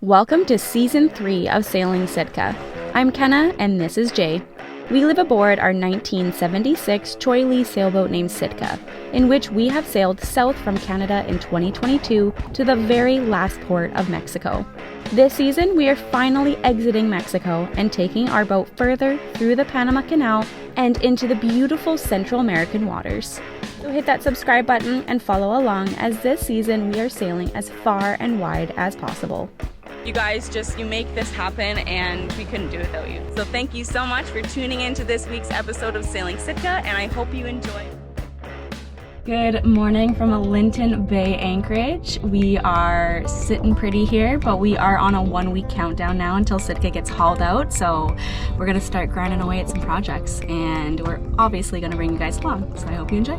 Welcome to Season 3 of Sailing Sitka. I'm Kenna and this is Jay. We live aboard our 1976 Cheoy Lee sailboat named Sitka, in which we have sailed south from Canada in 2022 to the very last port of Mexico. This season, we are finally exiting Mexico and taking our boat further through the Panama Canal and into the beautiful Central American waters. So hit that subscribe button and follow along, as this season we are sailing as far and wide as possible. You guys you make this happen, and we couldn't do it without you. So thank you so much for tuning in to this week's episode of Sailing Sitka, and I hope you enjoy. Good morning from Linton Bay, Anchorage. We are sitting pretty here, but we are on a 1-week countdown now until Sitka gets hauled out. So we're gonna start grinding away at some projects, and we're obviously gonna bring you guys along. So I hope you enjoy.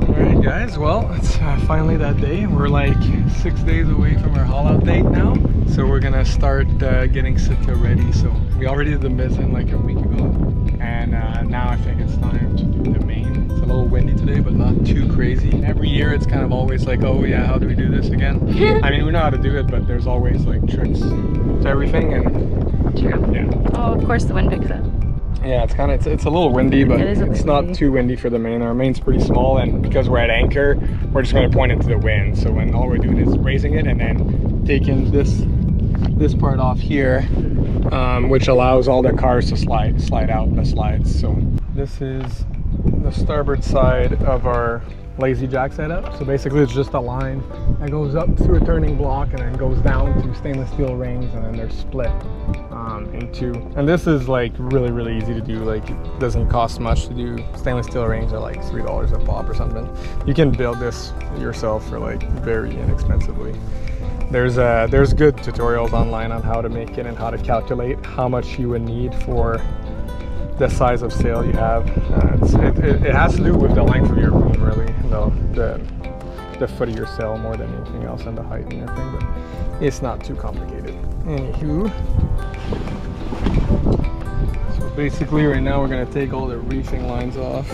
Alright guys, well, it's finally that day. We're like 6 days away from our haul out date now. So we're gonna start getting Sitka ready. So we already did the mizzen like a week ago. And now I think it's time to do the main. It's a little windy today, but not too crazy. Every year it's kind of always like, oh yeah, how do we do this again? I mean, we know how to do it, but there's always like tricks to everything. And True. Yeah. Oh, of course the wind picks up. Yeah, it's a little windy, but it's not too windy for the main. Our main's pretty small, and because we're at anchor, we're just going to point it to the wind. So when all we're doing is raising it and then taking this part off here, which allows all the cars to slide out the slides. So this is the starboard side of our lazy jack setup. So basically it's just a line that goes up through a turning block and then goes down to stainless steel rings, and then they're split in two. And this is like really easy to do. Like, it doesn't cost much to do. Stainless steel rings are like $3 a pop or something. You can build this yourself for like very inexpensively. There's good tutorials online on how to make it and how to calculate how much you would need for the size of sail you have. It has to do with the length of your boom, really, the foot of your sail more than anything else, and the height and everything, but it's not too complicated. Anywho, so basically right now we're going to take all the reefing lines off.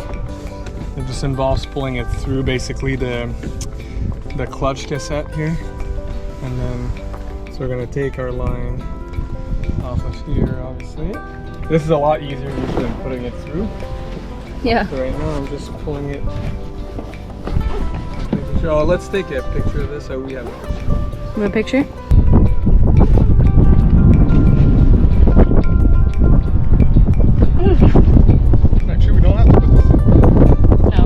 It just involves pulling it through basically the clutch cassette here, and then so we're going to take our line off of here, obviously. This is a lot easier usually than putting it through. Yeah. So right now I'm just pulling it. So let's take a picture of this so we have a picture. You have a picture? Actually, we don't have to put this in. No.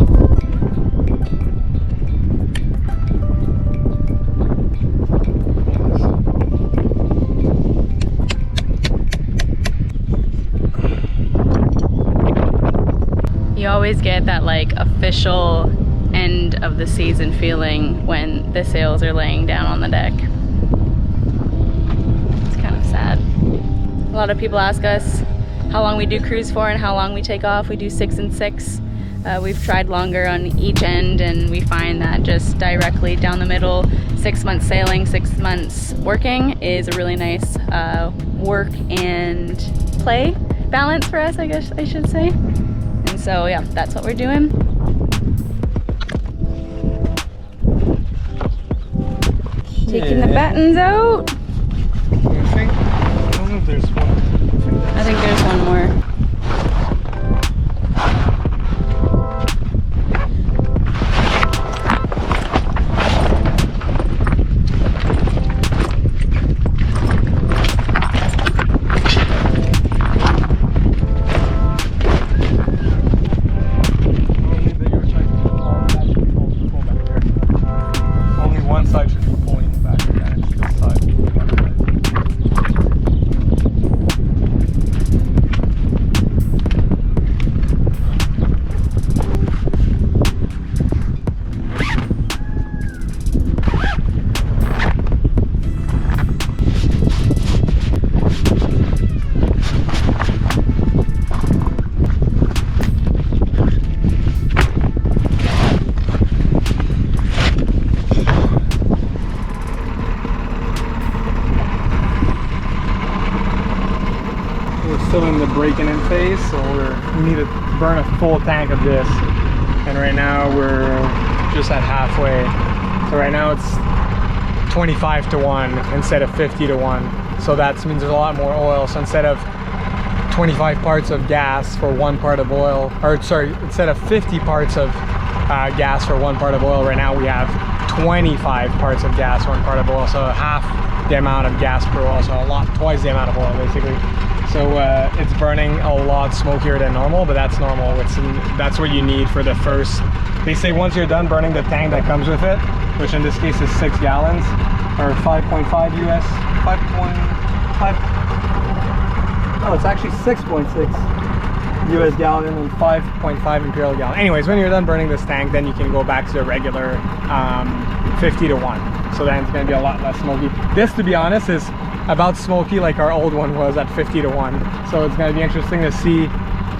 You always get that like official end of the season feeling when the sails are laying down on the deck. It's kind of sad. A lot of people ask us how long we do cruise for and how long we take off. We do 6 and 6. We've tried longer on each end, and we find that just directly down the middle, 6 months sailing, 6 months working is a really nice work and play balance for us, I guess I should say. And so yeah, that's what we're doing. Taking the battens out. I don't know if there's one. I think there's one more. Still in the breaking in phase, so we need to burn a full tank of this, and right now we're just at halfway. So right now it's 25 to 1 instead of 50 to 1. So that means there's a lot more oil. So instead of 25 parts of gas for 1 part of oil, or sorry, instead of 50 parts of gas for 1 part of oil, right now we have 25 parts of gas, 1 part of oil. So half the amount of gas per oil, so twice the amount of oil basically. So it's burning a lot smokier than normal, but that's normal. That's what you need for the first. They say once you're done burning the tank that comes with it, which in this case is 6 gallons, or 5.5 US, 5.5. Oh, it's actually 6.6 US gallon and 5.5 imperial gallon. Anyways, when you're done burning this tank, then you can go back to the regular 50 to 1. So then it's going to be a lot less smoky. This, to be honest, is about smoky like our old one was at 50 to 1. So it's going to be interesting to see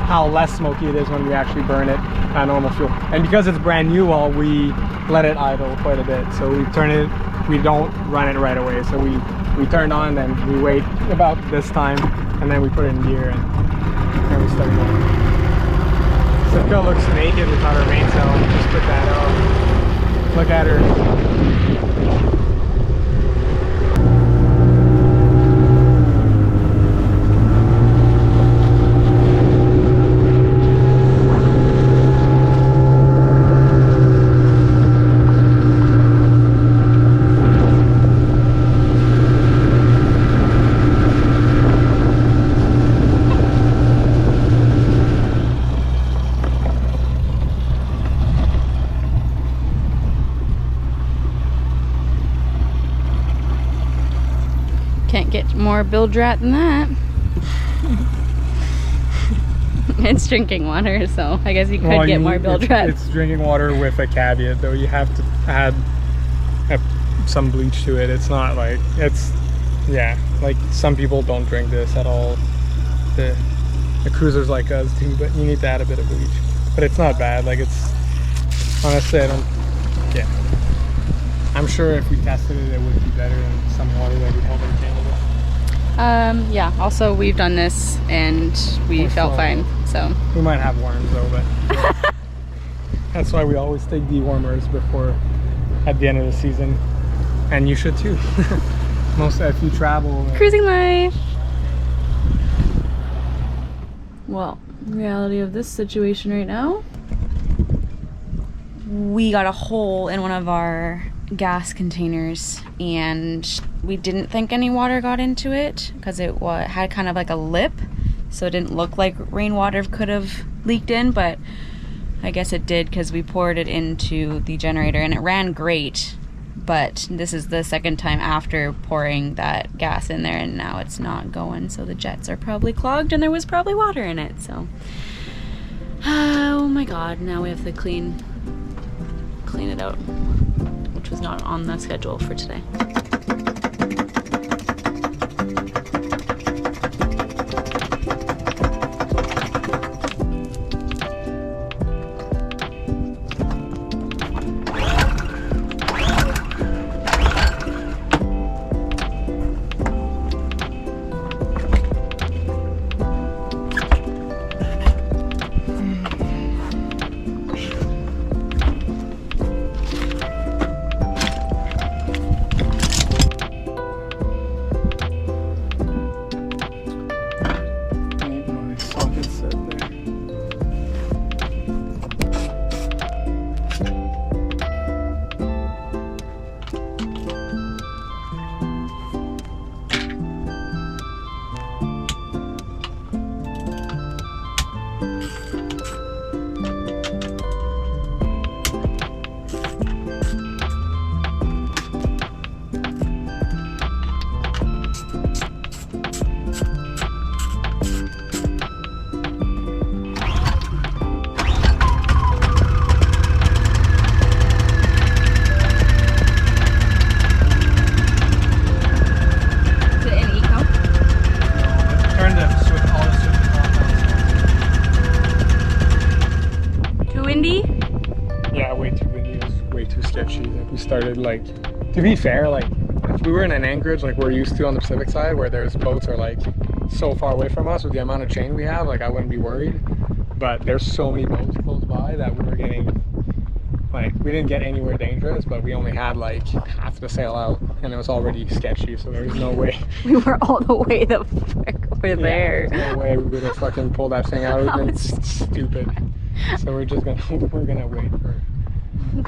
how less smoky it is when we actually burn it at normal fuel. And because it's brand new, well, we let it idle quite a bit. So we don't run it right away. So we turn on and we wait about this time, and then we put it in gear and we start going. Sitka looks naked without her mainsail. Just put that out. Look at her. Can't get more bilge rat than that. It's drinking water, so I guess you could get more bilge rat. It's drinking water with a caveat, though. You have to add some bleach to it. It's not like yeah, like some people don't drink this at all. The cruisers like us do, but you need to add a bit of bleach. But it's not bad. Like, it's honestly, yeah. I'm sure if we tested it, it would be better than some water that we have in Canada. Yeah, also we've done this and we felt fine, so. We might have worms though, but that's why we always take dewormers before, at the end of the season. And you should too. Most if you travel. Cruising life! Well, reality of this situation right now. We got a hole in one of our gas containers and we didn't think any water got into it because it had kind of like a lip, so it didn't look like rainwater could have leaked in, but I guess it did because we poured it into the generator and it ran great. But this is the second time after pouring that gas in there and now it's not going, so the jets are probably clogged and there was probably water in it. So oh my god, now we have to clean it out, which was not on the schedule for today. Started, like, to be fair, like if we were in an Anchorage like we're used to on the Pacific side, where there's boats are like so far away from us with the amount of chain we have, like I wouldn't be worried. But there's so many boats close by that we were getting like we didn't get anywhere dangerous, but we only had like half the sail out, and it was already sketchy, so there was no way. We were all the way the frick over there. There's no way we would have fucking pulled that thing out. It would have been stupid. So we're gonna wait for.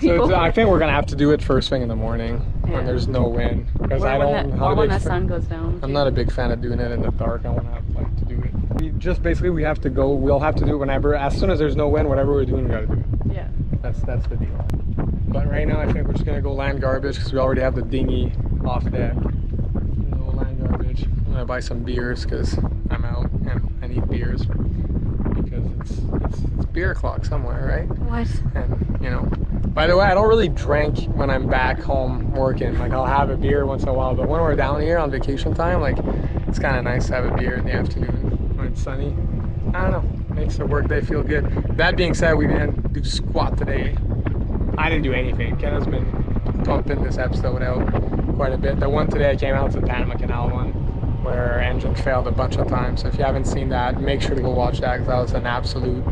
So I think we're gonna have to do it first thing in the morning when there's no wind, because I don't. Or when the sun goes down. I'm not a big fan of doing it in the dark. I want to have like to do it. We just basically we have to go. We'll have to do it whenever, as soon as there's no wind. Whatever we're doing, we gotta do it. Yeah. That's the deal. But right now I think we're just gonna go land garbage because we already have the dinghy off deck. We'll land garbage. I'm gonna buy some beers because I'm out and I need beers because it's beer o'clock somewhere, right? What? And you know. By the way, I don't really drink when I'm back home working. Like I'll have a beer once in a while, but when we're down here on vacation time, like it's kind of nice to have a beer in the afternoon when it's sunny. I don't know, makes the work day feel good. That being said, we didn't do squat today. I didn't do anything. Kenna's been pumping this episode out quite a bit. The one today I came out to the Panama Canal one, where our engine failed a bunch of times. So if you haven't seen that, make sure to go watch that, because that was an absolute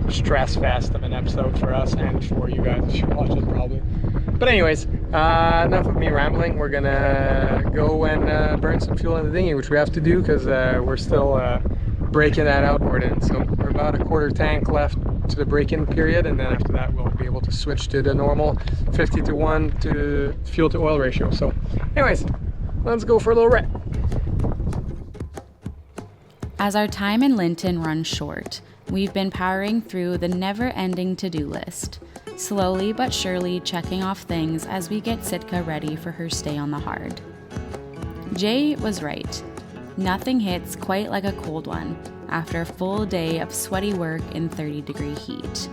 stress fest of an episode for us and for you guys if you watch it probably. But anyways, enough of me rambling. We're gonna go and burn some fuel in the dinghy, which we have to do because we're still breaking that outboard in. So we're about a quarter tank left to the break-in period, and then after that we'll be able to switch to the normal 50-to-1 to fuel to oil ratio. So anyways, let's go for a little rip. As our time in Linton runs short, we've been powering through the never-ending to-do list, slowly but surely checking off things as we get Sitka ready for her stay on the hard. Jay was right. Nothing hits quite like a cold one after a full day of sweaty work in 30-degree heat.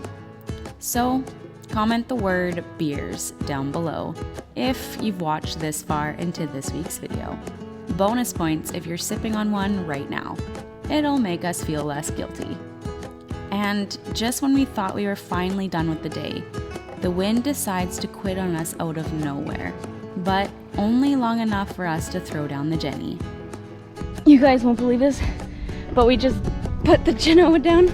So, comment the word beers down below if you've watched this far into this week's video. Bonus points if you're sipping on one right now. It'll make us feel less guilty. And just when we thought we were finally done with the day, the wind decides to quit on us out of nowhere, but only long enough for us to throw down the Jenny. You guys won't believe this, but we just put the genoa down,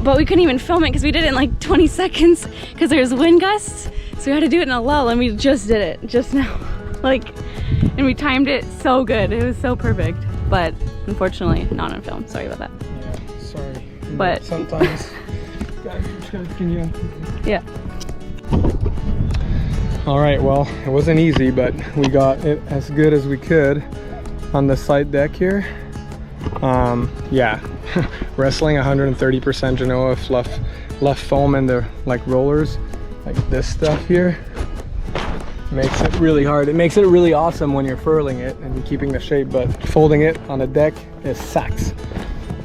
but we couldn't even film it because we did it in like 20 seconds because there's wind gusts, so we had to do it in a lull, and we just did it just now. And we timed it so good. It was so perfect, but unfortunately not on film. Sorry about that. Yeah, sorry. But sometimes can you? Yeah. All right, well, it wasn't easy, but we got it as good as we could on the side deck here. Yeah, wrestling 130% genoa left foam and the like rollers, like this stuff here, makes it really hard. It makes it really awesome when you're furling it and keeping the shape, but folding it on the deck is sucks.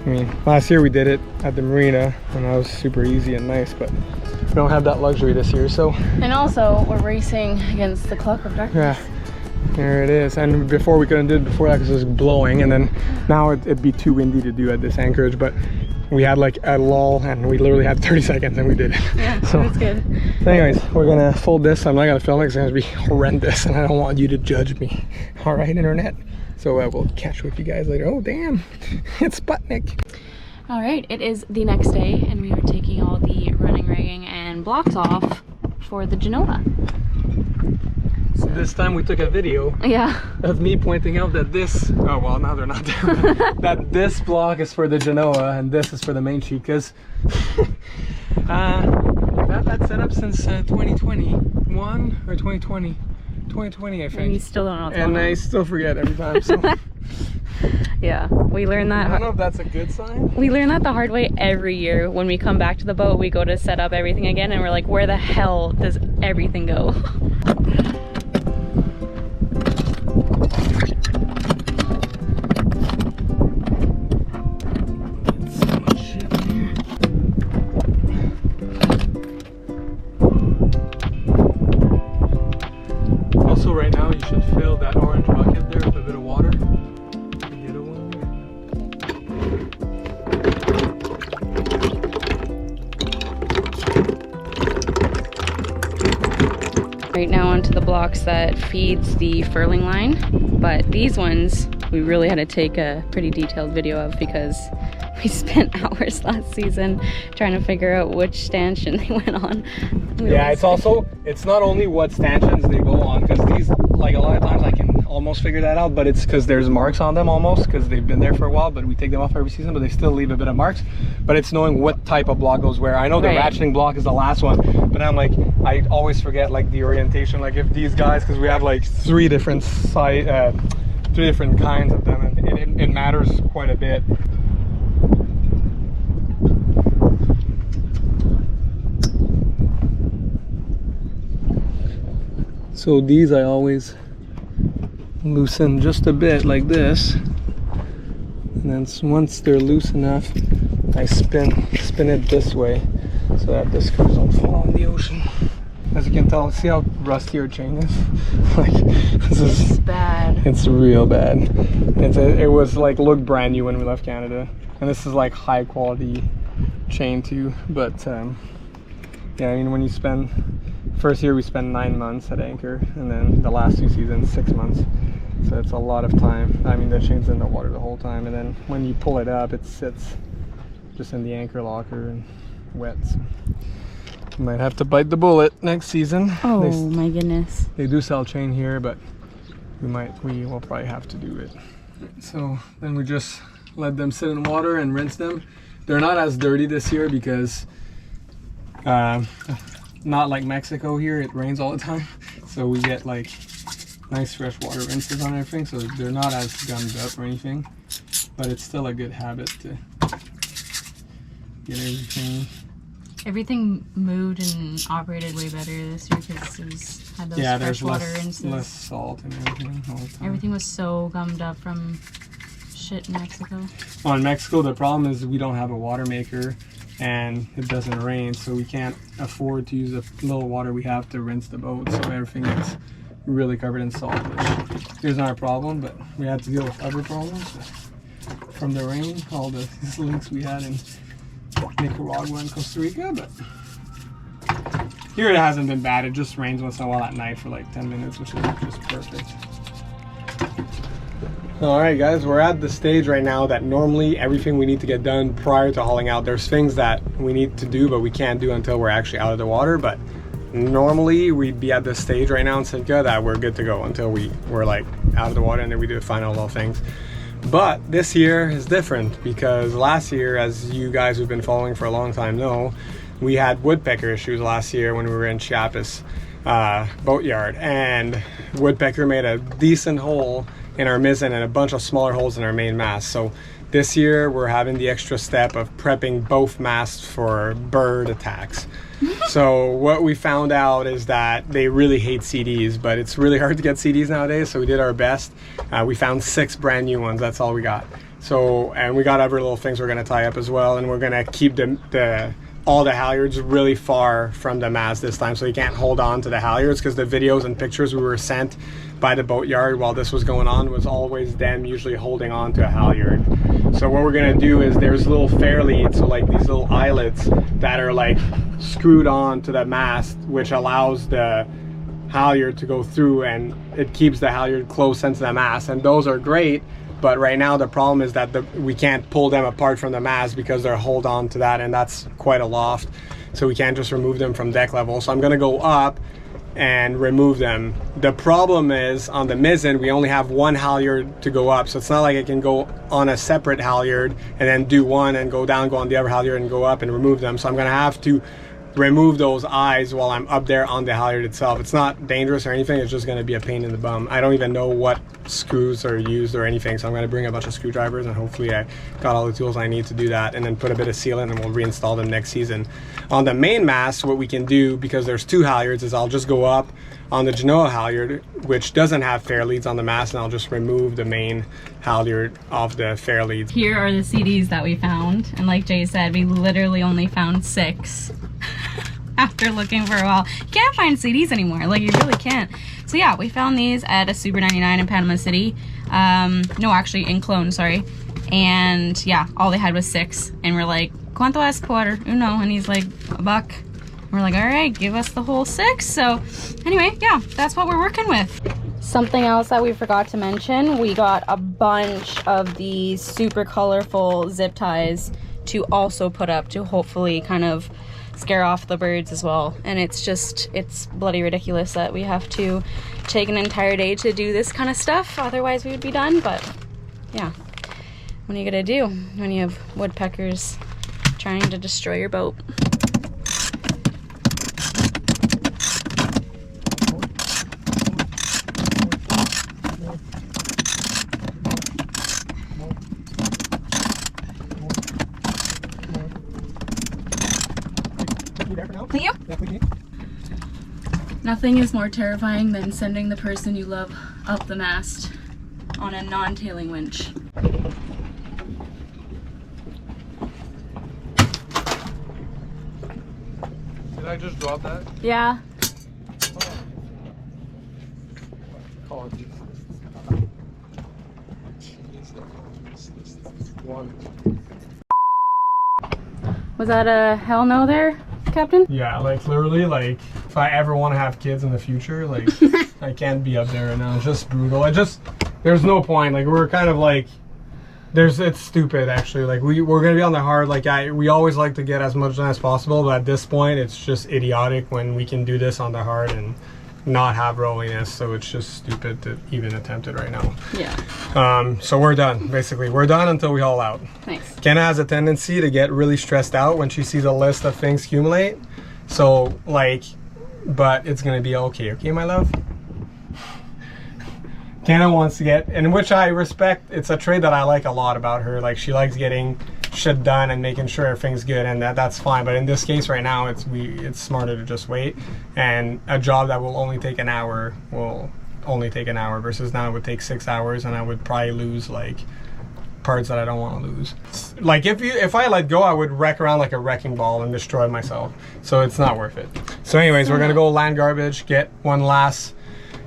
I mean, last year we did it at the marina and that was super easy and nice, but we don't have that luxury this year, so. And also we're racing against the clock of darkness. Yeah, there it is. And before we couldn't do it before that because it was blowing, and then now it'd be too windy to do at this Anchorage, but we had like a lull and we literally had 30 seconds and we did it. Yeah, so that's good. Anyways, we're gonna fold this. I'm not gonna film it because it's gonna be horrendous and I don't want you to judge me. All right, internet. So we'll catch with you guys later. Oh damn, it's Sputnik. All right, it is the next day and we are taking all the running rigging and blocks off for the genoa. So this time we took a video of me pointing out that this, oh well, now they're not there, that this block is for the genoa and this is for the main sheet, because I've had set up since 2021 or 2020. 2020, I think. And you still don't know what's going on. And I still forget every time. So. Yeah, we learn that. I don't know if that's a good sign. We learn that the hard way every year. When we come back to the boat, we go to set up everything again and we're like, where the hell does everything go? Also, right now you should fill that orange bucket there with a bit of water. Right now onto the blocks that feeds the furling line, but these ones we really had to take a pretty detailed video of, because we spent hours last season trying to figure out which stanchion they went on. Yeah, it's not only what stanchions they go on, because these, like, a lot of times I can almost figure that out, but it's because there's marks on them almost, because they've been there for a while, but we take them off every season, but they still leave a bit of marks. But it's knowing what type of block goes where. I know the ratcheting block is the last one, but I'm like, I always forget like the orientation. Like if these guys, because we have like three different kinds of them, and it matters quite a bit. So these I always loosen just a bit like this, and then once they're loose enough, I spin it this way so that the screws don't fall in the ocean. As you can tell, see how rusty our chain is? Like, this is bad. It's real bad. It was like, looked brand new when we left Canada, and this is like high quality chain too. But yeah, I mean, when you spend, first year we spent 9 months at anchor, and then the last 2 seasons 6 months, so it's a lot of time. I mean, the chain's in the water the whole time, and then when you pull it up, it sits just in the anchor locker and wet. So you might have to bite the bullet next season. Oh my goodness. They do sell chain here, but we will probably have to do it. So then we just let them sit in water and rinse them. They're not as dirty this year because not like Mexico here, it rains all the time, so we get like nice fresh water rinses on everything, so they're not as gummed up or anything, but it's still a good habit to get everything moved and operated way better this year because it had those fresh water rinses. Less salt and everything all the time. Everything was so gummed up from shit in Mexico. Well, in Mexico the problem is we don't have a water maker and it doesn't rain, so we can't afford to use the little water we have to rinse the boat, so everything is really covered in salt, which is not a problem, but we had to deal with other problems from the rain, all the leaks we had in Nicaragua and Costa Rica. But here it hasn't been bad. It just rains once in a while at night for like 10 minutes, which is just perfect. Alright guys, we're at the stage right now that normally everything we need to get done prior to hauling out, there's things that we need to do but we can't do until we're actually out of the water. But normally we'd be at this stage right now in Sitka that we're good to go until we're like out of the water, and then we do the final little things. But this year is different because last year, as you guys who've been following for a long time know, we had woodpecker issues last year when we were in Chiapas boatyard, and woodpecker made a decent hole in our mizzen and a bunch of smaller holes in our main mast. So this year we're having the extra step of prepping both masts for bird attacks. So what we found out is that they really hate CDs, but it's really hard to get CDs nowadays, so we did our best. We found 6 brand new ones. That's all we got. So, and we got other little things we're going to tie up as well, and we're going to keep all the halyards really far from the mast this time, so you can't hold on to the halyards, because the videos and pictures we were sent by the boatyard while this was going on was always them usually holding on to a halyard. So what we're going to do is there's little fair leads, so like these little eyelets that are like screwed on to the mast, which allows the halyard to go through, and it keeps the halyard close into the mast, and those are great. But right now the problem is that we can't pull them apart from the mast because they're hold on to that, and that's quite a loft, so we can't just remove them from deck level. So I'm going to go up and remove them. The problem is on the mizzen we only have one halyard to go up, so it's not like I can go on a separate halyard and then do one and go down, go on the other halyard and go up and remove them. So I'm going to have to remove those eyes while I'm up there on the halyard itself. It's not dangerous or anything, it's just going to be a pain in the bum. I don't even know what screws are used or anything, so I'm going to bring a bunch of screwdrivers, and hopefully I got all the tools I need to do that, and then put a bit of sealant, and we'll reinstall them next season. On the main mast, what we can do, because there's 2 halyards, is I'll just go up on the genoa halyard, which doesn't have fair leads on the mast, and I'll just remove the main halyard off the fair leads. Here are the CDs that we found, and like Jay said, we literally only found 6 after looking for a while. You can't find CDs anymore, like you really can't. So yeah, we found these at a Super 99 in Panama City. No, actually in Clone, sorry. And yeah, all they had was 6, and we're like, ¿Cuánto es por uno? And he's like, $1. And we're like, all right, give us the whole 6. So anyway, yeah, that's what we're working with. Something else that we forgot to mention, we got a bunch of these super colorful zip ties to also put up to hopefully kind of scare off the birds as well. And it's bloody ridiculous that we have to take an entire day to do this kind of stuff, otherwise we would be done. But yeah, what are you gonna do when you have woodpeckers trying to destroy your boat? Nothing is more terrifying than sending the person you love up the mast on a non-tailing winch. Did I just drop that? Yeah. Oh. Was that a hell no there, Captain? Yeah, like literally, like if I ever want to have kids in the future, like I can't be up there right now. It's just brutal. There's no point. Like we're kind of like, it's stupid actually. Like we're gonna be on the hard. Like we always like to get as much done as possible, but at this point, it's just idiotic when we can do this on the hard and not have rolliness. So it's just stupid to even attempt it right now. Yeah. So we're done. Basically, we're done until we haul out. Nice. Kenna has a tendency to get really stressed out when she sees a list of things accumulate. So like, but it's gonna be okay. Okay, my love? Kenna wants to get, and which I respect, it's a trait that I like a lot about her. Like she likes getting shit done and making sure everything's good, and that's fine. But in this case right now, it's smarter to just wait. And a job that will only take an hour will only take an hour, versus now it would take 6 hours, and I would probably lose like parts that I don't want to lose. Like if I let go, I would wreck around like a wrecking ball and destroy myself. So it's not worth it. So anyways, we're gonna go land garbage, get one last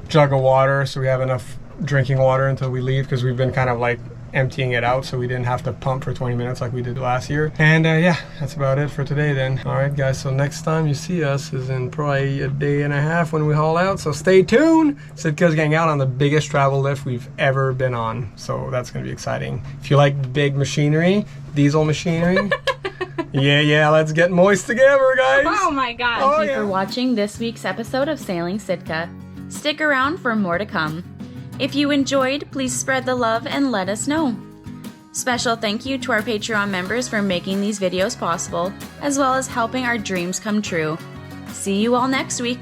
jug of water so we have enough drinking water until we leave, because we've been kind of like emptying it out so we didn't have to pump for 20 minutes like we did last year. And yeah, that's about it for today then. All right guys, so next time you see us is in probably a day and a half when we haul out, so stay tuned. Sitka's getting out on the biggest travel lift we've ever been on, so that's gonna be exciting. If you like big machinery, diesel machinery, yeah, let's get moist together, guys. Oh my god. Thank you for watching this week's episode of Sailing Sitka. Stick around for more to come. If you enjoyed, please spread the love and let us know. Special thank you to our Patreon members for making these videos possible, as well as helping our dreams come true. See you all next week.